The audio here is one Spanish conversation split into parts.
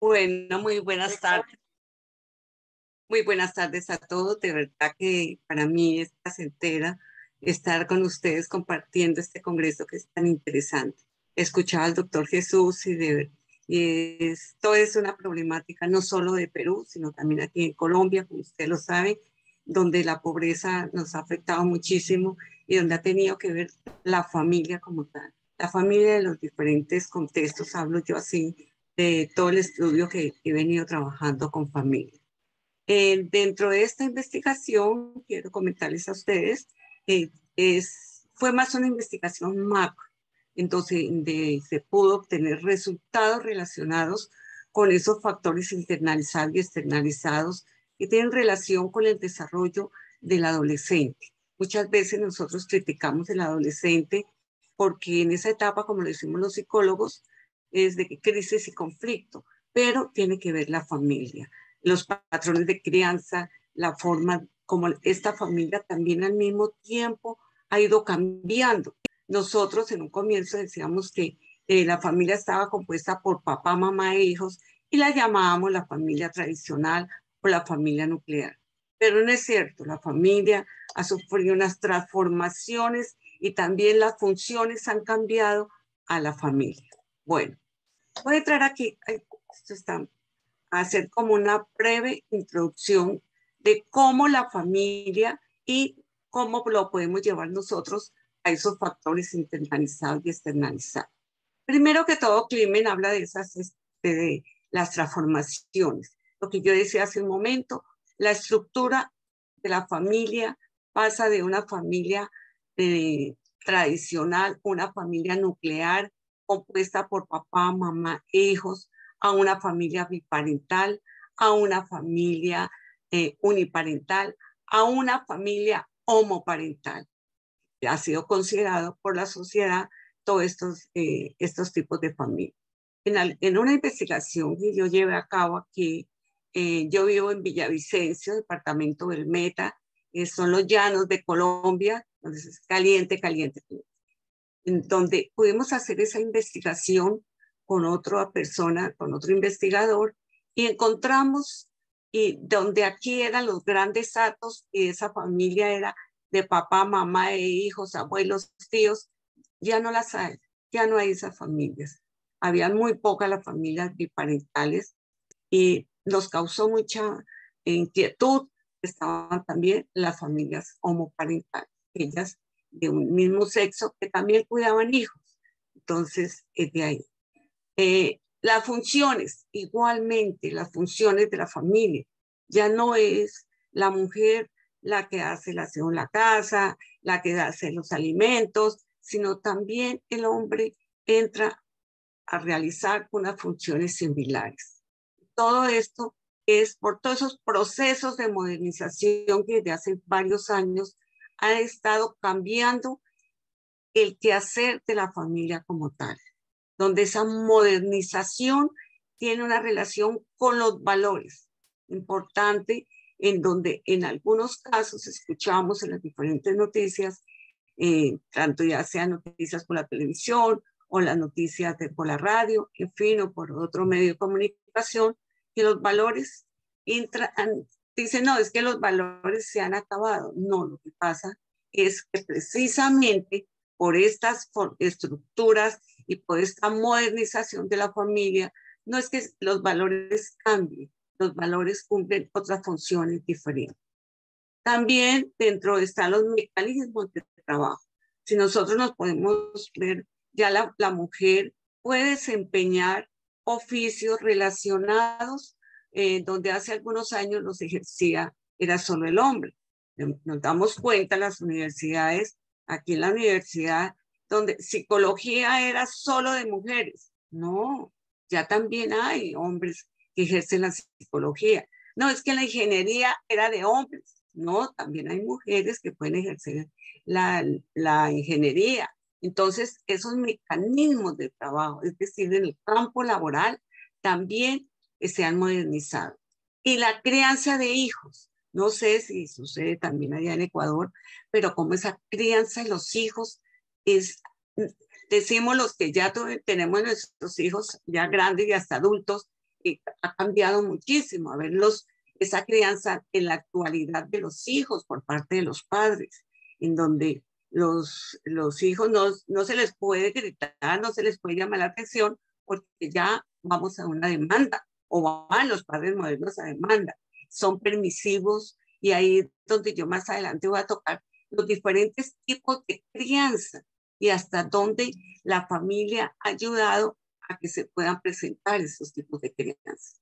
Bueno, muy buenas tardes. Muy buenas tardes a todos. De verdad que para mí es placentera estar con ustedes compartiendo este congreso que es tan interesante. He escuchado al doctor Jesús y esto es una problemática no solo de Perú, sino también aquí en Colombia, como usted lo sabe, donde la pobreza nos ha afectado muchísimo y donde ha tenido que ver la familia como tal. La familia de los diferentes contextos, hablo yo así, de todo el estudio que he venido trabajando con familia. Dentro de esta investigación, quiero comentarles a ustedes, eh, fue más una investigación macro, entonces se pudo obtener resultados relacionados con esos factores internalizados y externalizados que tienen relación con el desarrollo del adolescente. Muchas veces nosotros criticamos al adolescente porque en esa etapa, como lo decimos los psicólogos, es de crisis y conflicto, pero tiene que ver la familia, los patrones de crianza, la forma como esta familia también al mismo tiempo ha ido cambiando. Nosotros en un comienzo decíamos que la familia estaba compuesta por papá, mamá e hijos y la llamábamos la familia tradicional o la familia nuclear. Pero no es cierto, la familia ha sufrido unas transformaciones y también las funciones han cambiado a la familia. Bueno, voy a entrar aquí, esto está, a hacer como una breve introducción de cómo la familia y cómo lo podemos llevar nosotros a esos factores internalizados y externalizados. Primero que todo, Klimen habla de de las transformaciones. Lo que yo decía hace un momento, la estructura de la familia pasa de una familia tradicional, una familia nuclear compuesta por papá, mamá, hijos, a una familia biparental, a una familia uniparental, a una familia homoparental. Ha sido considerado por la sociedad todos estos tipos de familia. En una investigación que yo llevé a cabo aquí, yo vivo en Villavicencio, departamento del Meta, son los llanos de Colombia, donde es caliente, caliente, en donde pudimos hacer esa investigación con otra persona, con otro investigador, y encontramos, y donde aquí eran los grandes atos, y esa familia era de papá, mamá e hijos, abuelos, tíos, ya no las hay, ya no hay esas familias. Habían muy pocas las familias biparentales y nos causó mucha inquietud. Estaban también las familias homoparentales, ellas de un mismo sexo que también cuidaban hijos. Entonces, es de ahí. Las funciones, igualmente, las funciones de la familia. Ya no es la mujer la que hace el aseo en la casa, la que hace los alimentos, sino también el hombre entra a realizar unas funciones similares. Todo esto es por todos esos procesos de modernización que desde hace varios años han estado cambiando el quehacer de la familia como tal, donde esa modernización tiene una relación con los valores importante, en donde en algunos casos escuchamos en las diferentes noticias, tanto ya sean noticias por la televisión o las noticias por la radio, en fin, o por otro medio de comunicación, que los valores dicen, no, es que los valores se han acabado. No, lo que pasa es que precisamente por estas estructuras y por esta modernización de la familia, no es que los valores cambien, los valores cumplen otras funciones diferentes. También dentro están los mecanismos de trabajo. Si nosotros nos podemos ver, ya la mujer puede desempeñar oficios relacionados donde hace algunos años los ejercía, era solo el hombre. Nos damos cuenta en las universidades, aquí en la universidad, donde psicología era solo de mujeres. No, ya también hay hombres que ejercen la psicología. No, es que la ingeniería era de hombres. No, también hay mujeres que pueden ejercer la ingeniería. Entonces, esos mecanismos de trabajo, es decir, en el campo laboral, también se han modernizado. Y la crianza de hijos, no sé si sucede también allá en Ecuador, pero como esa crianza de los hijos es, decimos los que ya tenemos nuestros hijos ya grandes y hasta adultos, ha cambiado muchísimo. A ver, esa crianza en la actualidad de los hijos por parte de los padres, en donde los hijos no se les puede gritar, no se les puede llamar la atención, porque ya vamos a una demanda, o van los padres modernos a demanda. Son permisivos, y ahí es donde yo más adelante voy a tocar los diferentes tipos de crianza y hasta dónde la familia ha ayudado a que se puedan presentar esos tipos de crianza.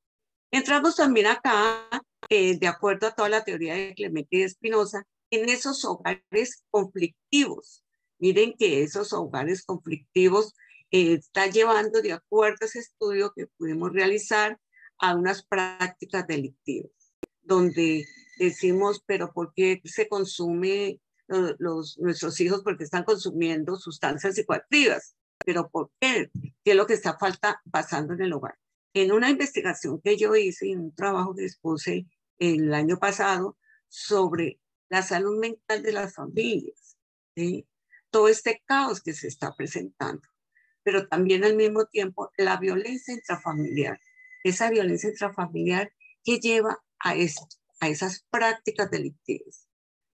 Entramos también acá, de acuerdo a toda la teoría de Clemente y de Spinoza, en esos hogares conflictivos. Miren que esos hogares conflictivos están llevando, de acuerdo a ese estudio que pudimos realizar, a unas prácticas delictivas, donde decimos, pero ¿por qué se consume nuestros hijos? Porque están consumiendo sustancias psicoactivas. ¿Pero por qué? ¿Qué es lo que está pasando en el hogar? En una investigación que yo hice, en un trabajo que expuse el año pasado sobre la salud mental de las familias, ¿sí? Todo este caos que se está presentando, pero también al mismo tiempo la violencia intrafamiliar, esa violencia intrafamiliar que lleva a esto, a esas prácticas delictivas.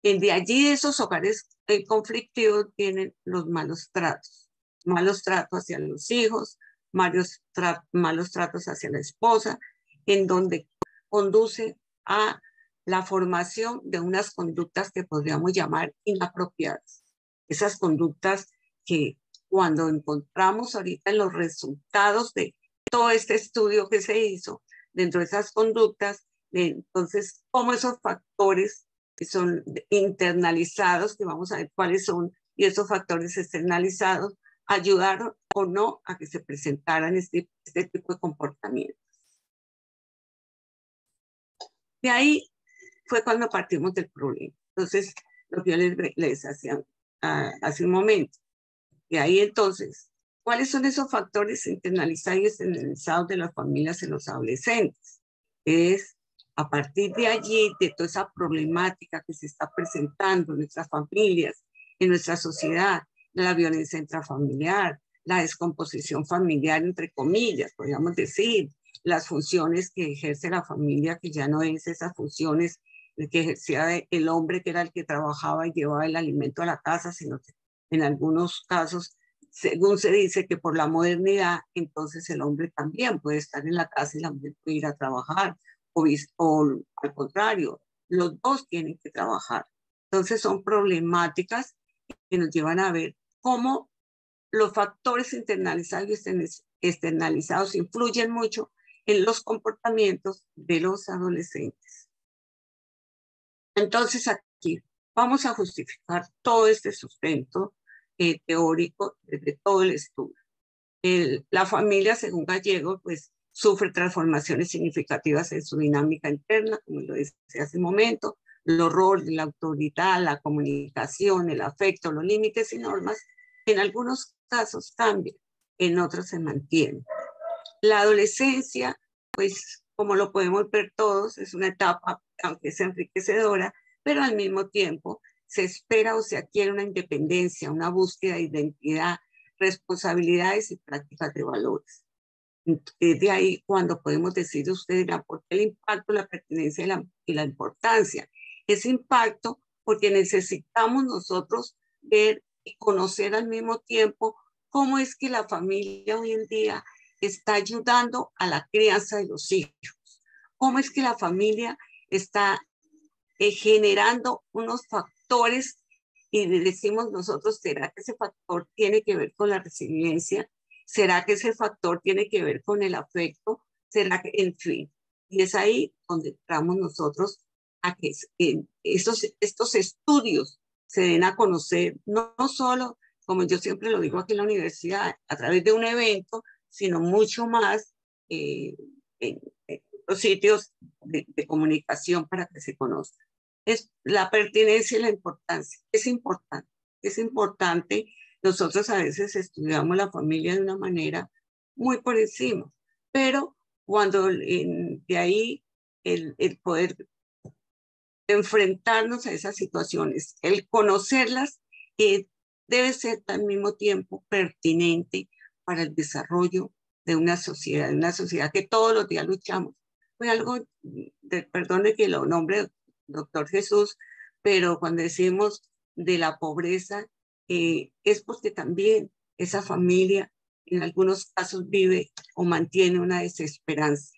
De allí, de esos hogares conflictivos, vienen los malos tratos hacia los hijos, malos tratos hacia la esposa, en donde conduce a la formación de unas conductas que podríamos llamar inapropiadas. Esas conductas que cuando encontramos ahorita en los resultados de todo este estudio que se hizo, dentro de esas conductas, entonces, cómo esos factores que son internalizados, que vamos a ver cuáles son, y esos factores externalizados, ayudaron o no a que se presentaran este tipo de comportamientos. De ahí fue cuando partimos del problema. Entonces, lo que yo les hacía hace un momento. De ahí entonces, ¿cuáles son esos factores internalizados y externalizados de las familias en los adolescentes? Es a partir de allí, de toda esa problemática que se está presentando en nuestras familias, en nuestra sociedad, la violencia intrafamiliar, la descomposición familiar, entre comillas, podríamos decir, las funciones que ejerce la familia, que ya no es esas funciones que ejercía el hombre, que era el que trabajaba y llevaba el alimento a la casa, sino que en algunos casos, según se dice que por la modernidad, entonces el hombre también puede estar en la casa y la mujer puede ir a trabajar, o al contrario, los dos tienen que trabajar. Entonces son problemáticas que nos llevan a ver cómo los factores internalizados y externalizados influyen mucho en los comportamientos de los adolescentes. Entonces aquí vamos a justificar todo este sustento teórico de todo el estudio. La familia, según Gallego, pues sufre transformaciones significativas en su dinámica interna, como lo decía hace un momento, los roles, la autoridad, la comunicación, el afecto, los límites y normas, en algunos casos cambian, en otros se mantienen. La adolescencia, pues como lo podemos ver todos, es una etapa, aunque es enriquecedora, pero al mismo tiempo se espera o se adquiere una independencia, una búsqueda de identidad, responsabilidades y prácticas de valores. Es de ahí cuando podemos decir ustedes por qué el impacto, la pertenencia y la importancia. Ese impacto porque necesitamos nosotros ver y conocer al mismo tiempo cómo es que la familia hoy en día está ayudando a la crianza de los hijos, cómo es que la familia está generando unos factores y decimos nosotros, ¿será que ese factor tiene que ver con la resiliencia? ¿Será que ese factor tiene que ver con el afecto? ¿Será que, en fin? Y es ahí donde entramos nosotros a que estos estudios se den a conocer, no solo, como yo siempre lo digo aquí en la universidad, a través de un evento, sino mucho más en los sitios de comunicación para que se conozca. Es la pertinencia y la importancia. Es importante, es importante. Nosotros a veces estudiamos la familia de una manera muy por encima, pero cuando de ahí el poder enfrentarnos a esas situaciones, el conocerlas, debe ser al mismo tiempo pertinente para el desarrollo de una sociedad que todos los días luchamos. Fue algo, perdone que lo nombre doctor Jesús, pero cuando decimos de la pobreza, es porque también esa familia en algunos casos vive o mantiene una desesperanza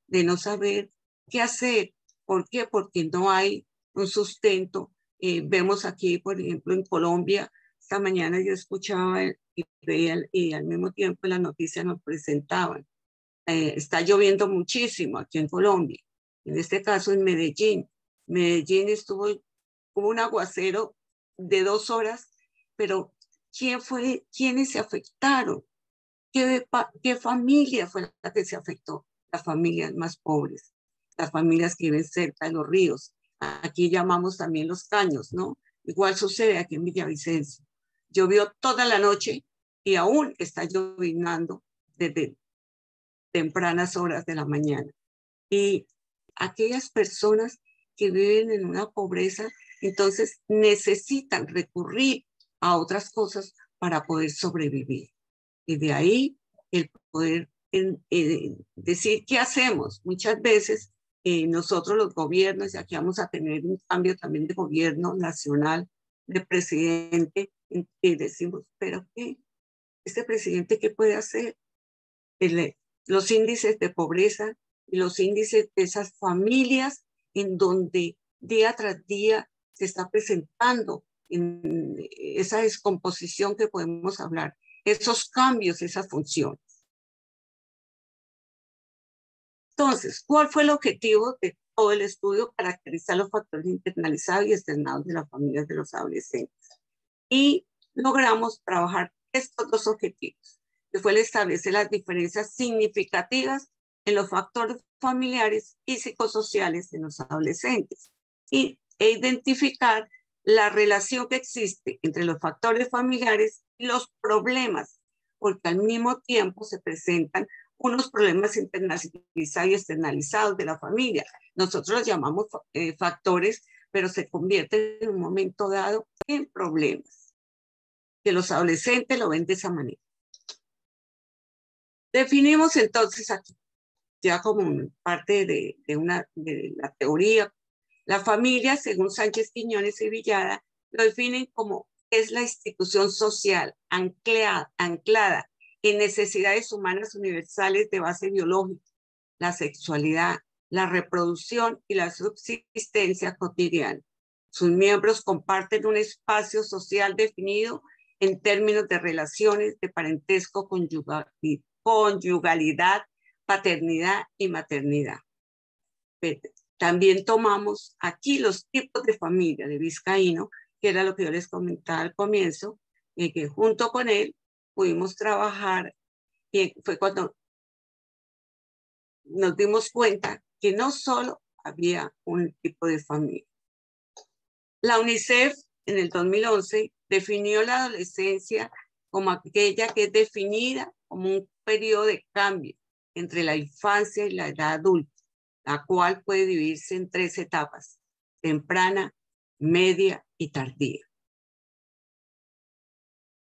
de no saber qué hacer. ¿Por qué? Porque no hay un sustento. Vemos aquí, por ejemplo, en Colombia, esta mañana yo escuchaba y veía y al mismo tiempo en la noticia nos presentaban. Está lloviendo muchísimo aquí en Colombia, en este caso en Medellín. Medellín hubo un aguacero de 2 horas, pero ¿quiénes se afectaron? ¿Qué familia fue la que se afectó? Las familias más pobres, las familias que viven cerca de los ríos. Aquí llamamos también los caños, ¿no? Igual sucede aquí en Villavicencio. Llovió toda la noche y aún está llovinando desde tempranas horas de la mañana. Y aquellas personas que viven en una pobreza, entonces necesitan recurrir a otras cosas para poder sobrevivir. Y de ahí el poder decir qué hacemos. Muchas veces nosotros los gobiernos, y aquí vamos a tener un cambio también de gobierno nacional, de presidente, y decimos, pero ¿qué? ¿Este presidente qué puede hacer? El, los índices de pobreza y los índices de esas familias en donde día tras día se está presentando en esa descomposición que podemos hablar, esos cambios, esas funciones. Entonces, ¿cuál fue el objetivo de todo el estudio? Caracterizar los factores internalizados y externados de las familias de los adolescentes. Y logramos trabajar estos dos objetivos, que fue el establecer las diferencias significativas en los factores familiares y psicosociales en los adolescentes e identificar la relación que existe entre los factores familiares y los problemas, porque al mismo tiempo se presentan unos problemas internalizados y externalizados de la familia. Nosotros los llamamos factores, pero se convierten en un momento dado en problemas, que los adolescentes lo ven de esa manera. Definimos entonces aquí, ya como parte de la teoría, la familia, según Sánchez Quiñones y Villada, lo definen como es la institución social anclada en necesidades humanas universales de base biológica, la sexualidad, la reproducción y la subsistencia cotidiana. Sus miembros comparten un espacio social definido en términos de relaciones de parentesco, conyugalidad, paternidad y maternidad. También tomamos aquí los tipos de familia de Vizcaíno, que era lo que yo les comentaba al comienzo, y que junto con él pudimos trabajar, y fue cuando nos dimos cuenta que no solo había un tipo de familia. La UNICEF en el 2011 definió la adolescencia como aquella que es definida como un periodo de cambio entre la infancia y la edad adulta, la cual puede dividirse en 3 etapas: temprana, media y tardía.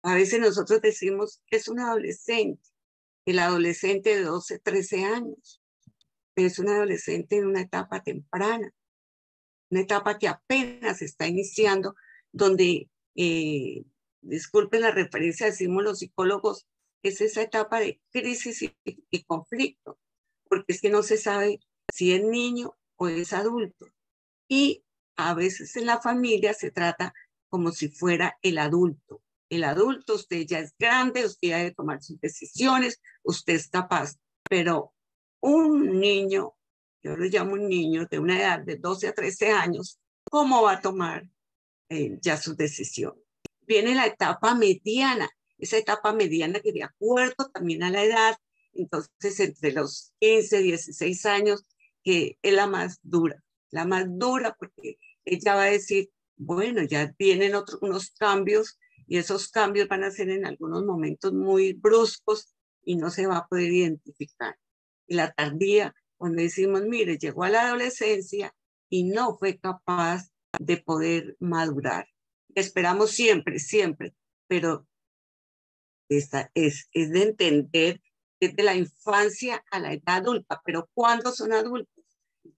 A veces nosotros decimos que es un adolescente, el adolescente de 12, 13 años, pero es un adolescente en una etapa temprana, una etapa que apenas está iniciando, donde, disculpen la referencia, decimos los psicólogos, es esa etapa de crisis y conflicto, porque es que no se sabe si es niño o es adulto. Y a veces en la familia se trata como si fuera el adulto. El adulto, usted ya es grande, usted ya debe tomar sus decisiones, usted es capaz, pero un niño, yo lo llamo un niño de una edad de 12 a 13 años, ¿cómo va a tomar ya sus decisiones? Viene la etapa mediana, esa etapa mediana que de acuerdo también a la edad, entonces entre los 15, 16 años, que es la más dura porque ella va a decir, bueno, ya vienen unos cambios y esos cambios van a ser en algunos momentos muy bruscos y no se va a poder identificar. Y la tardía, cuando decimos, mire, llegó a la adolescencia y no fue capaz de poder madurar. Esperamos siempre, siempre, pero es de entender desde la infancia a la edad adulta, pero ¿cuándo son adultos?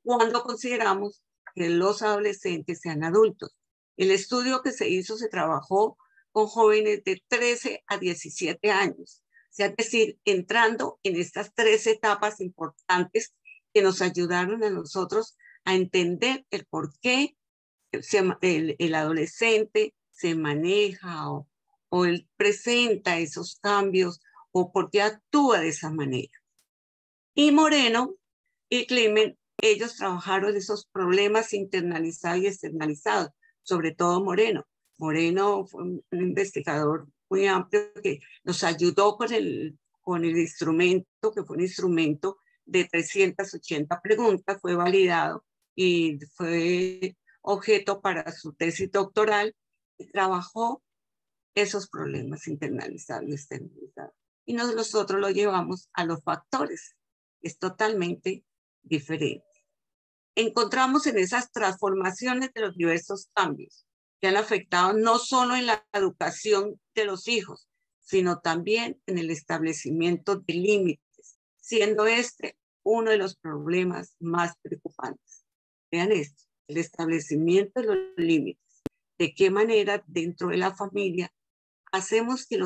¿Cuándo consideramos que los adolescentes sean adultos? El estudio que se hizo se trabajó con jóvenes de 13 a 17 años, o sea, es decir, entrando en estas tres etapas importantes que nos ayudaron a nosotros a entender el por qué el adolescente se maneja o él presenta esos cambios o por qué actúa de esa manera. Y Moreno y Klimen, ellos trabajaron esos problemas internalizados y externalizados, sobre todo Moreno. Moreno fue un investigador muy amplio que nos ayudó con el instrumento, que fue un instrumento de 380 preguntas, fue validado y fue objeto para su tesis doctoral y trabajó esos problemas internalizados y externalizados. Y nosotros lo llevamos a los factores. Es totalmente diferente. Encontramos en esas transformaciones de los diversos cambios que han afectado no solo en la educación de los hijos, sino también en el establecimiento de límites, siendo este uno de los problemas más preocupantes. Vean esto, el establecimiento de los límites. De qué manera dentro de la familia hacemos que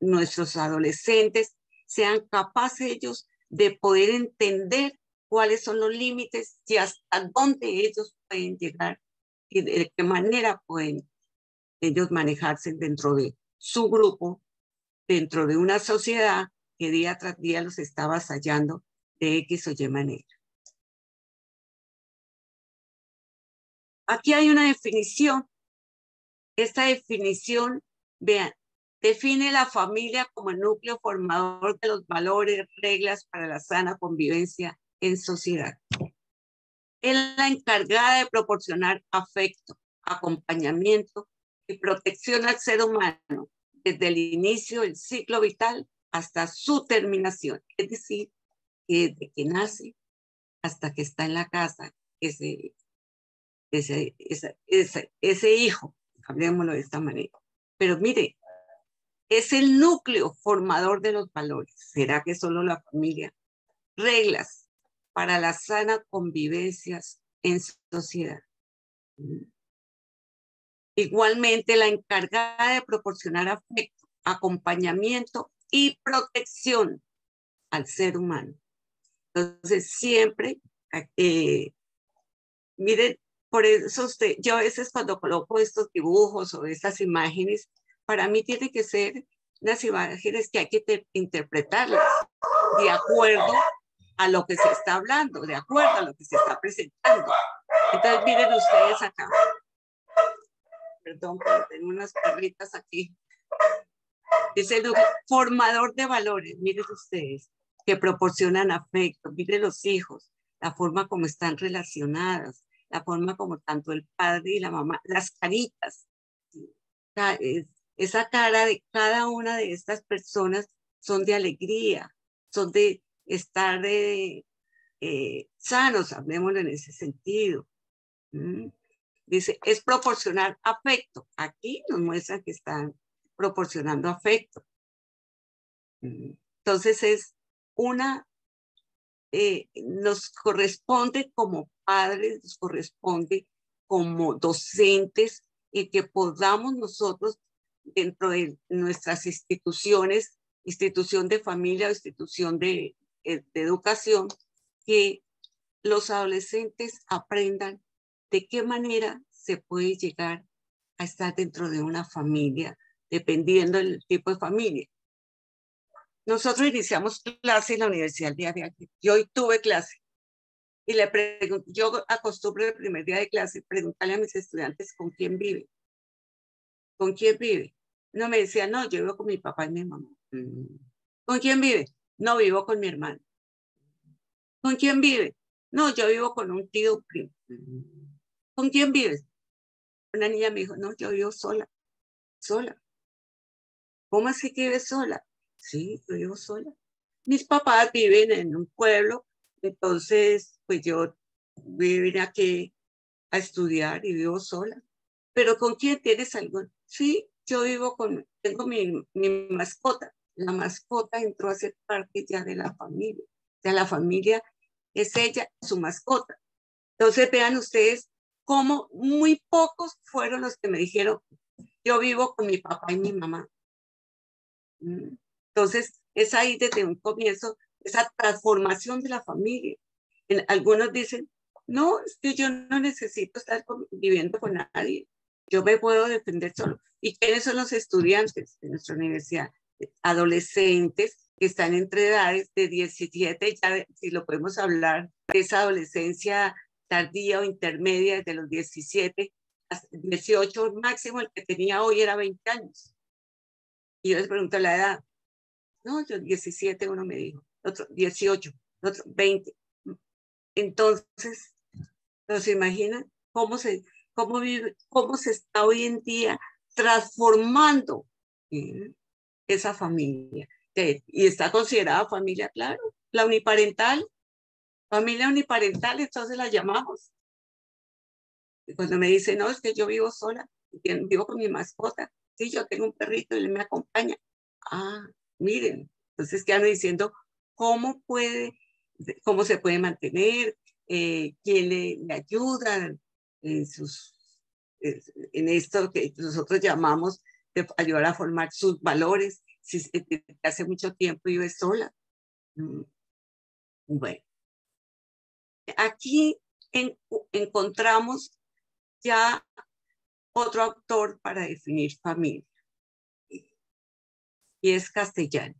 nuestros adolescentes sean capaces ellos de poder entender cuáles son los límites y hasta dónde ellos pueden llegar y de qué manera pueden ellos manejarse dentro de su grupo, dentro de una sociedad que día tras día los está avasallando de X o Y manera. Aquí hay una definición. Esta definición, vean, define la familia como el núcleo formador de los valores, reglas para la sana convivencia en sociedad. Es la encargada de proporcionar afecto, acompañamiento y protección al ser humano desde el inicio del ciclo vital hasta su terminación. Es decir, que desde que nace hasta que está en la casa, ese hijo, hablemoslo de esta manera. Pero mire, es el núcleo formador de los valores. ¿Será que solo la familia? Reglas para la sana convivencia en sociedad. Igualmente, la encargada de proporcionar afecto, acompañamiento y protección al ser humano. Entonces, siempre, miren, por eso yo a veces cuando coloco estos dibujos o estas imágenes, para mí tiene que ser unas imágenes que hay que interpretarlas de acuerdo a lo que se está hablando, de acuerdo a lo que se está presentando. Entonces, miren ustedes acá. Perdón, pero tengo unas perritas aquí. Es el formador de valores, miren ustedes, que proporcionan afecto. Miren los hijos, la forma como están relacionadas, la forma como tanto el padre y la mamá, las caritas. Esa cara de cada una de estas personas son de alegría, son de estar sanos, hablemoslo en ese sentido. Dice, es proporcionar afecto. Aquí nos muestran que están proporcionando afecto. Entonces es nos corresponde como padres, nos corresponde como docentes y que podamos nosotros dentro de nuestras instituciones, institución de familia o institución de educación, que los adolescentes aprendan de qué manera se puede llegar a estar dentro de una familia, dependiendo del tipo de familia. Nosotros iniciamos clase en la Universidad de Viaje. Yo hoy tuve clase y le pregunto, yo acostumbro el primer día de clase preguntarle a mis estudiantes con quién vive. ¿Con quién vive? No me decía, no, yo vivo con mi papá y mi mamá. ¿Con quién vive? No, vivo con mi hermano. ¿Con quién vive? No, yo vivo con un tío primo. ¿Con quién vives? Una niña me dijo, no, yo vivo sola, sola. ¿Cómo así que vives sola? Sí, yo vivo sola. Mis papás viven en un pueblo, entonces pues yo vine aquí a estudiar y vivo sola. ¿Pero con quién tienes algo? Sí, yo vivo tengo mi mascota. La mascota entró a ser parte ya de la familia. Ya la familia es ella, su mascota. Entonces vean ustedes cómo muy pocos fueron los que me dijeron, yo vivo con mi papá y mi mamá. Entonces es ahí desde un comienzo esa transformación de la familia. Algunos dicen, no, es que yo no necesito estar viviendo con nadie. Yo me puedo defender solo. ¿Y quiénes son los estudiantes de nuestra universidad? Adolescentes que están entre edades de 17, ya si lo podemos hablar, de esa adolescencia tardía o intermedia, desde los 17 hasta 18 máximo, el que tenía hoy era 20 años. Y yo les pregunto la edad. No, yo 17, uno me dijo, otro 18, otro 20. Entonces, ¿nos imaginan cómo se está hoy en día transformando esa familia? Y está considerada familia, claro, la uniparental, familia uniparental, entonces la llamamos. Y cuando me dice, no, es que yo vivo sola, vivo con mi mascota, sí, yo tengo un perrito y él me acompaña. Ah, miren, entonces quedan diciendo cómo se puede mantener, quién le ayuda en, en esto que nosotros llamamos de ayudar a formar sus valores, si hace mucho tiempo vive sola. Bueno, aquí encontramos ya otro autor para definir familia, y es Castellano.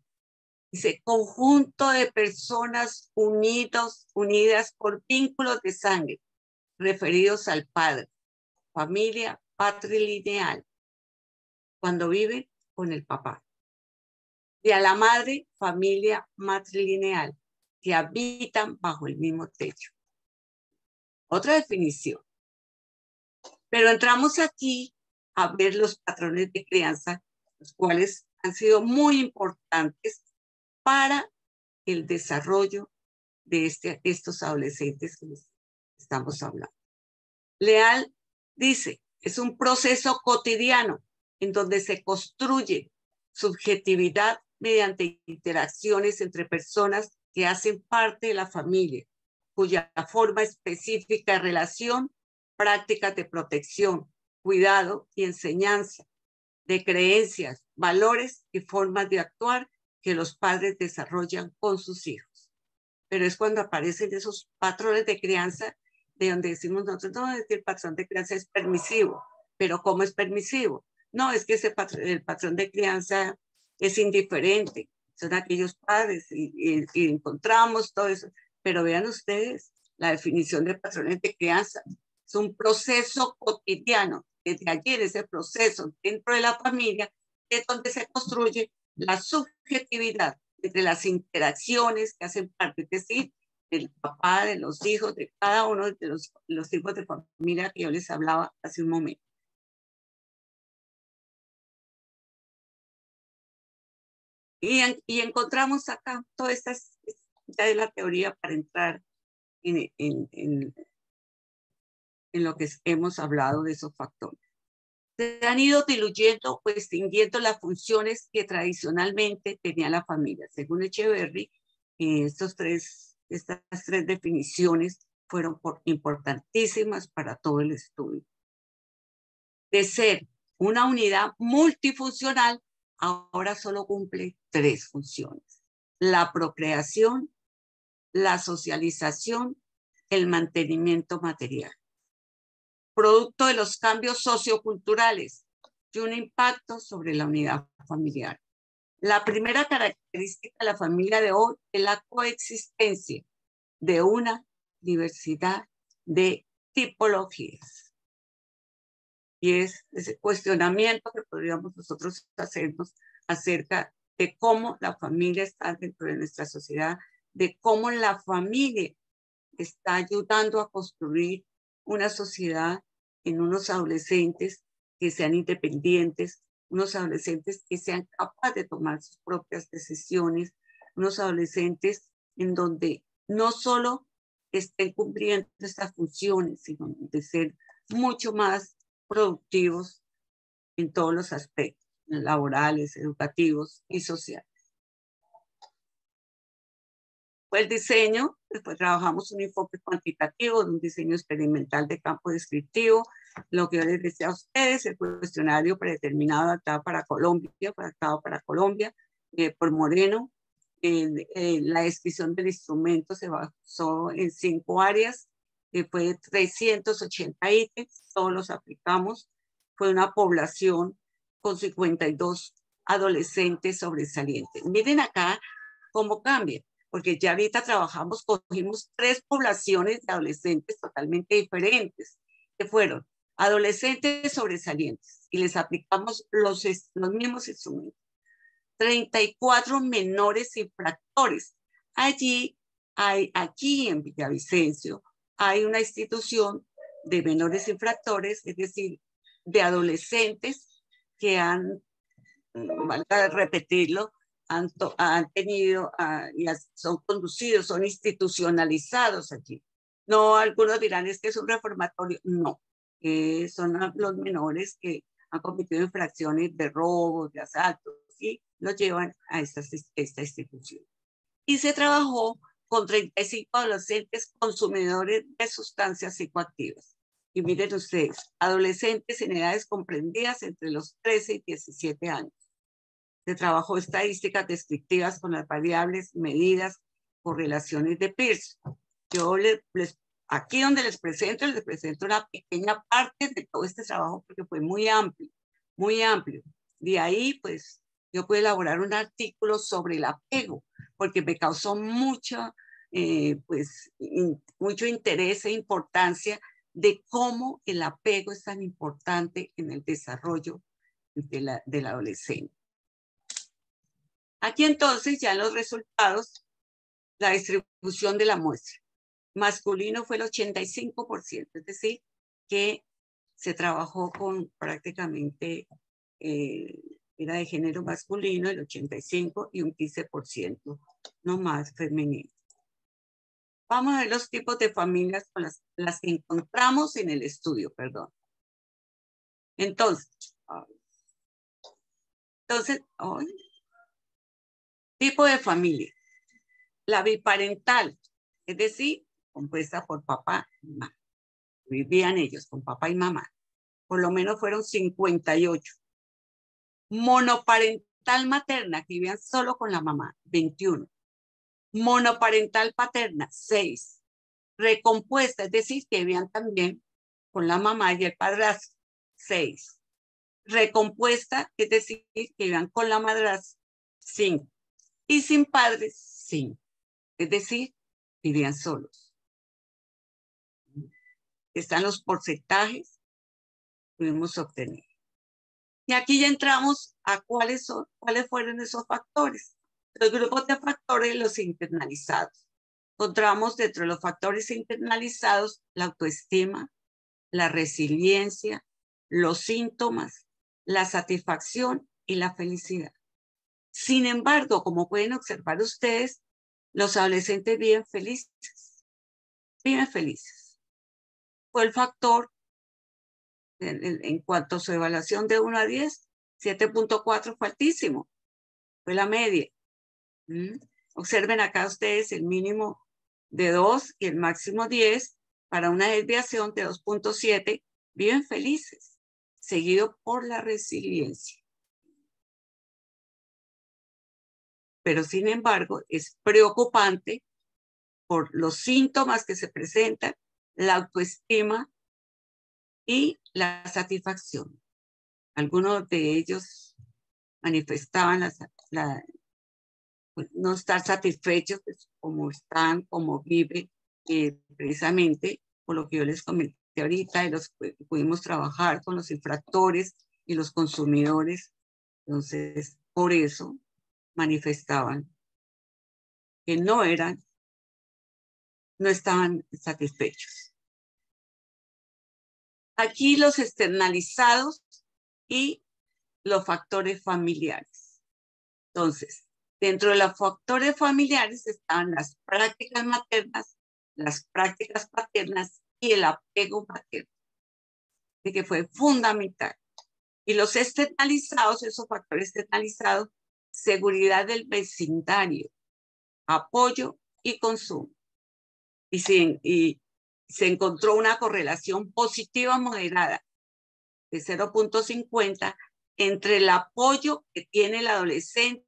Dice, conjunto de personas unidas por vínculos de sangre, referidos al padre, familia patrilineal, cuando viven con el papá. Y a la madre, familia matrilineal, que habitan bajo el mismo techo. Otra definición. Pero entramos aquí a ver los patrones de crianza, los cuales han sido muy importantes para el desarrollo de estos adolescentes que estamos hablando. Leal dice, es un proceso cotidiano en donde se construye subjetividad mediante interacciones entre personas que hacen parte de la familia, cuya forma específica de relación, prácticas de protección, cuidado y enseñanza, de creencias, valores y formas de actuar que los padres desarrollan con sus hijos. Pero es cuando aparecen esos patrones de crianza de donde decimos nosotros, no, es que el patrón de crianza es permisivo. Pero ¿cómo es permisivo? No, es que el patrón de crianza es indiferente. Son aquellos padres y encontramos todo eso. Pero vean ustedes la definición de patrones de crianza. Es un proceso cotidiano. Desde ayer ese proceso dentro de la familia es donde se construye la subjetividad entre las interacciones que hacen parte, es decir, del papá, de los hijos, de cada uno de los tipos de familia que yo les hablaba hace un momento. Y encontramos acá toda esta ya de la teoría para entrar en lo que hemos hablado de esos factores. Se han ido diluyendo o extinguiendo las funciones que tradicionalmente tenía la familia. Según Echeverry, estas tres definiciones fueron importantísimas para todo el estudio. De ser una unidad multifuncional, ahora solo cumple 3 funciones: la procreación, la socialización, el mantenimiento material. Producto de los cambios socioculturales y un impacto sobre la unidad familiar. La primera característica de la familia de hoy es la coexistencia de una diversidad de tipologías. Y es ese cuestionamiento que podríamos nosotros hacernos acerca de cómo la familia está dentro de nuestra sociedad, de cómo la familia está ayudando a construir una sociedad en unos adolescentes que sean independientes, unos adolescentes que sean capaces de tomar sus propias decisiones, unos adolescentes en donde no solo estén cumpliendo estas funciones, sino de ser mucho más productivos en todos los aspectos. laborales, educativos y sociales. Fue el diseño, después trabajamos un enfoque cuantitativo, un diseño experimental de campo descriptivo, lo que yo les decía a ustedes, el cuestionario predeterminado adaptado para Colombia, por Moreno. La descripción del instrumento se basó en 5 áreas, fue de 380 ítems, todos los aplicamos. Fue una población con 52 adolescentes sobresalientes. Miren acá cómo cambia, porque ya ahorita cogimos 3 poblaciones de adolescentes totalmente diferentes, que fueron adolescentes sobresalientes, y les aplicamos los mismos instrumentos. 34 menores infractores. Aquí en Villavicencio, hay una institución de menores infractores, es decir, de adolescentes que han, valga repetirlo, han tenido, son conducidos, son institucionalizados allí. No, algunos dirán, es que es un reformatorio. No, son los menores que han cometido infracciones de robos, de asaltos, y los llevan a esta institución. Y se trabajó con 35 adolescentes consumidores de sustancias psicoactivas. Y miren ustedes, adolescentes en edades comprendidas entre los 13 y 17 años. Se trabajó estadísticas descriptivas con las variables, medidas, correlaciones de Pearson. Yo aquí donde les presento una pequeña parte de todo este trabajo porque fue muy amplio, muy amplio. De ahí, pues, yo pude elaborar un artículo sobre el apego, porque me causó mucho interés e importancia de cómo el apego es tan importante en el desarrollo del adolescente. Aquí entonces, ya en los resultados, la distribución de la muestra. Masculino fue el 85%, es decir, que se trabajó con prácticamente, era de género masculino, el 85%, y un 15% no más femenino. Vamos a ver los tipos de familias con las que encontramos en el estudio, perdón. Entonces, tipo de familia. La biparental, es decir, compuesta por papá y mamá. Vivían ellos con papá y mamá. Por lo menos fueron 58. Monoparental materna, que vivían solo con la mamá, 21. Monoparental paterna, 6. Recompuesta, es decir, que vivían también con la mamá y el padrastro, 6. Recompuesta, es decir, que vivían con la madrastra, 5. Y sin padres, 5. Es decir, vivían solos. Están los porcentajes que pudimos obtener. Y aquí ya entramos a cuáles fueron esos factores. Los grupos de factores, los internalizados. Encontramos dentro de los factores internalizados la autoestima, la resiliencia, los síntomas, la satisfacción y la felicidad. Sin embargo, como pueden observar ustedes, los adolescentes viven felices. Viven felices. Fue el factor, en cuanto a su evaluación de 1 a 10, 7.4 fue altísimo. Fue la media. Observen acá ustedes el mínimo de 2 y el máximo 10 para una desviación de 2.7. Viven felices, seguido por la resiliencia. Pero sin embargo, es preocupante por los síntomas que se presentan, la autoestima y la satisfacción. Algunos de ellos manifestaban no estar satisfechos, pues, como están, como viven, precisamente por lo que yo les comenté ahorita, y pudimos trabajar con los infractores y los consumidores. Entonces, por eso manifestaban que no estaban satisfechos. Aquí los externalizados y los factores familiares. Entonces, dentro de los factores familiares estaban las prácticas maternas, las prácticas paternas y el apego materno, que fue fundamental. Y los externalizados, esos factores externalizados, seguridad del vecindario, apoyo y consumo. Y se encontró una correlación positiva moderada de 0,50 entre el apoyo que tiene el adolescente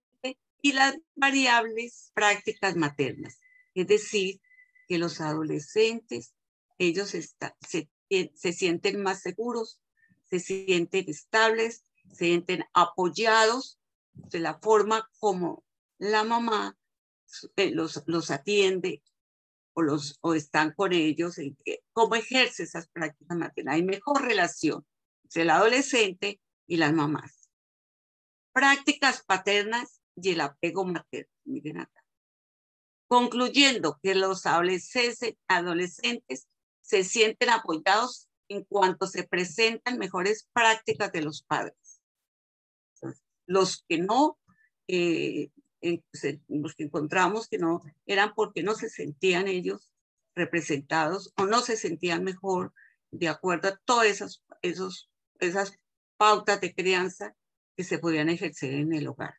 y las variables prácticas maternas. Es decir, que los adolescentes, ellos se sienten más seguros, se sienten estables, se sienten apoyados de la forma como la mamá los atiende o están con ellos, cómo ejerce esas prácticas maternales. Hay mejor relación entre el adolescente y las mamás. Prácticas paternas y el apego materno. Miren acá. Concluyendo que los adolescentes se sienten apoyados en cuanto se presentan mejores prácticas de los padres. Los que no, los que encontramos que no, eran porque no se sentían ellos representados o no se sentían mejor de acuerdo a todas esas pautas de crianza que se podían ejercer en el hogar.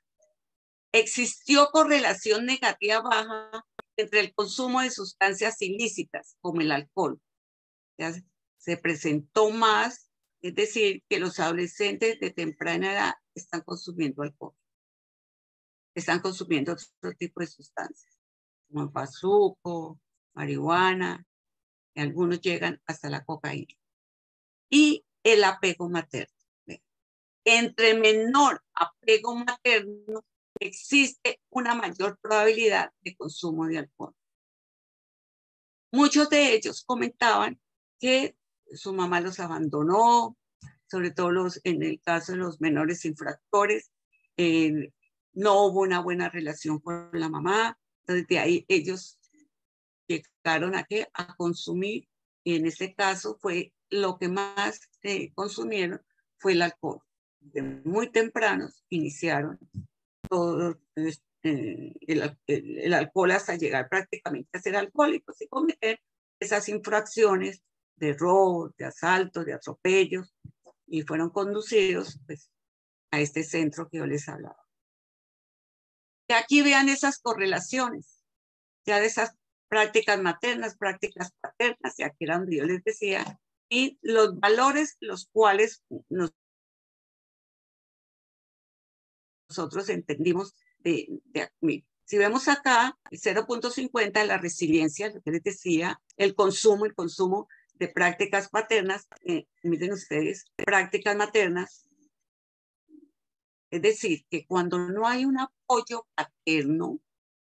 Existió correlación negativa baja entre el consumo de sustancias ilícitas, como el alcohol. Ya se presentó más, es decir, que los adolescentes de temprana edad están consumiendo alcohol. Están consumiendo otro tipo de sustancias, como el bazuco, marihuana, y algunos llegan hasta la cocaína. Y el apego materno. Entre menor apego materno, existe una mayor probabilidad de consumo de alcohol. Muchos de ellos comentaban que su mamá los abandonó, sobre todo en el caso de los menores infractores, no hubo una buena relación con la mamá, entonces de ahí ellos llegaron a consumir, y en este caso fue lo que más consumieron fue el alcohol. De muy tempranos iniciaron todo el alcohol hasta llegar prácticamente a ser alcohólicos y cometer esas infracciones de robo, de asalto, de atropellos, y fueron conducidos pues, a este centro que yo les hablaba. Y aquí vean esas correlaciones, ya de esas prácticas maternas, prácticas paternas, y aquí era donde yo les decía, y los valores los cuales nosotros entendimos si vemos acá, el 0,50, la resiliencia, lo que les decía, el consumo de prácticas paternas, miren ustedes, prácticas maternas, es decir, que cuando no hay un apoyo paterno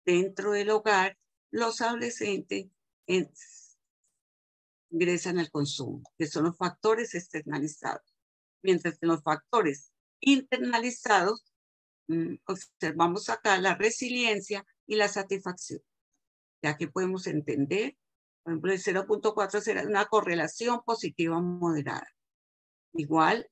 dentro del hogar, los adolescentes ingresan al consumo, que son los factores externalizados. Mientras que los factores internalizados, observamos acá la resiliencia y la satisfacción. Ya que podemos entender, por ejemplo, el 0,4 será una correlación positiva moderada. Igual,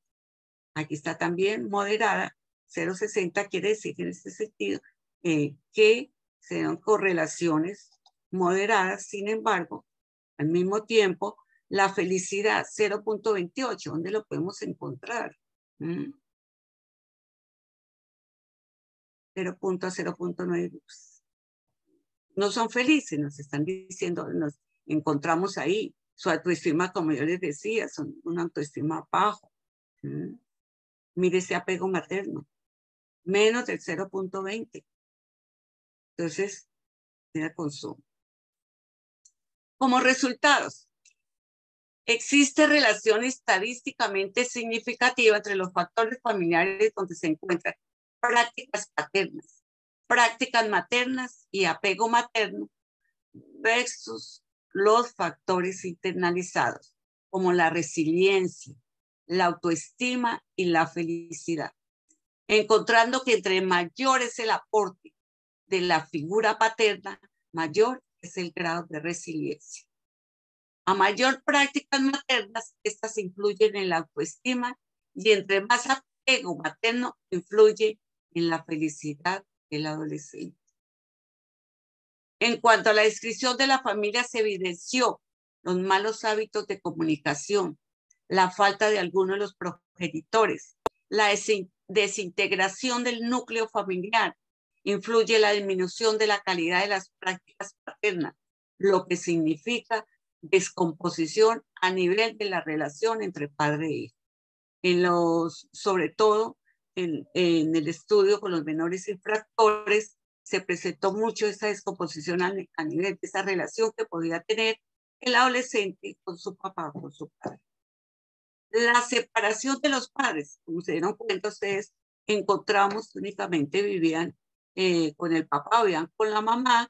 aquí está también moderada, 0,60 quiere decir en este sentido que se dan correlaciones moderadas, sin embargo, al mismo tiempo, la felicidad 0,28, ¿dónde lo podemos encontrar? 0,9. No son felices, nos están diciendo, nos encontramos ahí. Su autoestima, como yo les decía, son una autoestima bajo. Mire ese apego materno, menos del 0,20. Entonces, mira consumo. Como resultados, existe relación estadísticamente significativa entre los factores familiares donde se encuentran prácticas paternas, prácticas maternas y apego materno versus los factores internalizados, como la resiliencia, la autoestima y la felicidad, encontrando que entre mayor es el aporte de la figura paterna, mayor es el grado de resiliencia. A mayor prácticas maternas, estas influyen en la autoestima y entre más apego materno influye en la felicidad del adolescente. En cuanto a la descripción de la familia, se evidenció los malos hábitos de comunicación, la falta de algunos de los progenitores la desintegración del núcleo familiar, influye la disminución de la calidad de las prácticas paternas, lo que significa descomposición a nivel de la relación entre padre e hijo. Sobre todo en el estudio con los menores infractores, se presentó mucho esta descomposición a nivel de esa relación que podía tener el adolescente con su papá o con su padre. La separación de los padres, como se dieron cuenta ustedes, encontramos que únicamente vivían con el papá, vivían con la mamá,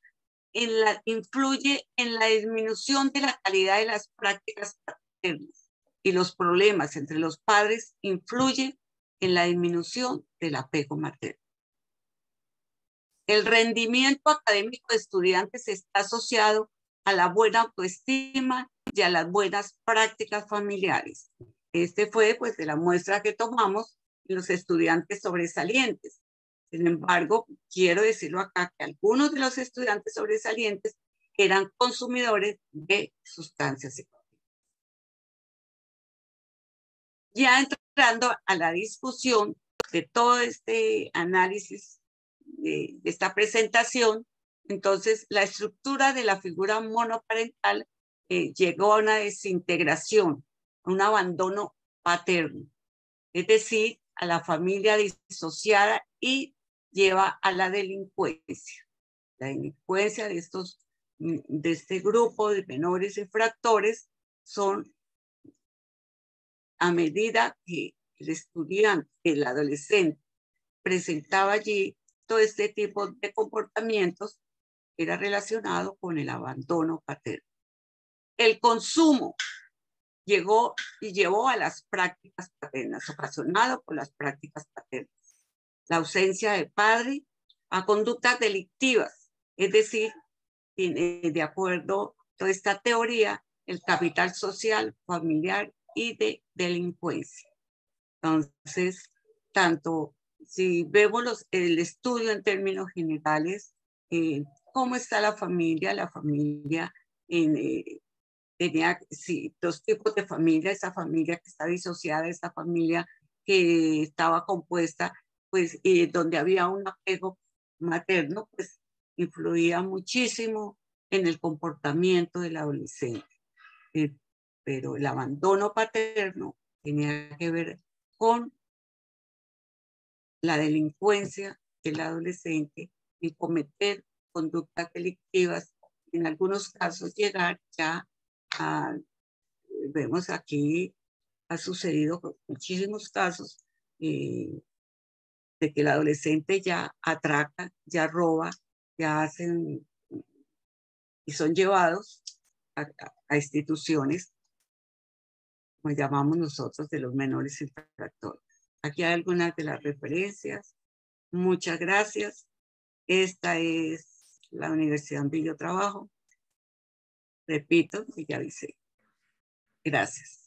influye en la disminución de la calidad de las prácticas paternas, y los problemas entre los padres influyen en la disminución del apego materno. El rendimiento académico de estudiantes está asociado a la buena autoestima y a las buenas prácticas familiares. Este fue pues de la muestra que tomamos en los estudiantes sobresalientes. Sin embargo, quiero decirlo acá que algunos de los estudiantes sobresalientes eran consumidores de sustancias psicoactivas. Ya entrando a la discusión de todo este análisis de esta presentación, entonces la estructura de la figura monoparental llegó a una desintegración, a un abandono paterno, es decir, a la familia disociada, y lleva a la delincuencia. La delincuencia de este grupo de menores infractores son, a medida que el estudiante, el adolescente, presentaba allí todo este tipo de comportamientos, era relacionado con el abandono paterno. El consumo llegó y llevó a las prácticas paternas, ocasionado por las prácticas paternas. La ausencia de padre a conductas delictivas, es decir, de acuerdo a toda esta teoría, el capital social, familiar y de delincuencia. Entonces, tanto si vemos el estudio en términos generales, cómo está la familia tenía dos tipos de familia, esa familia que está disociada, esta familia que estaba compuesta, pues, donde había un apego materno, pues influía muchísimo en el comportamiento del adolescente. Pero el abandono paterno tenía que ver con la delincuencia del adolescente y cometer conductas delictivas, en algunos casos llegar ya a, vemos aquí, ha sucedido con muchísimos casos de que el adolescente ya atraca, ya roba, ya hacen y son llevados a instituciones, como llamamos nosotros, de los menores infractores. Aquí hay algunas de las referencias. Muchas gracias. Esta es la Universidad donde yo trabajo. Repito, y ya avisé. Gracias.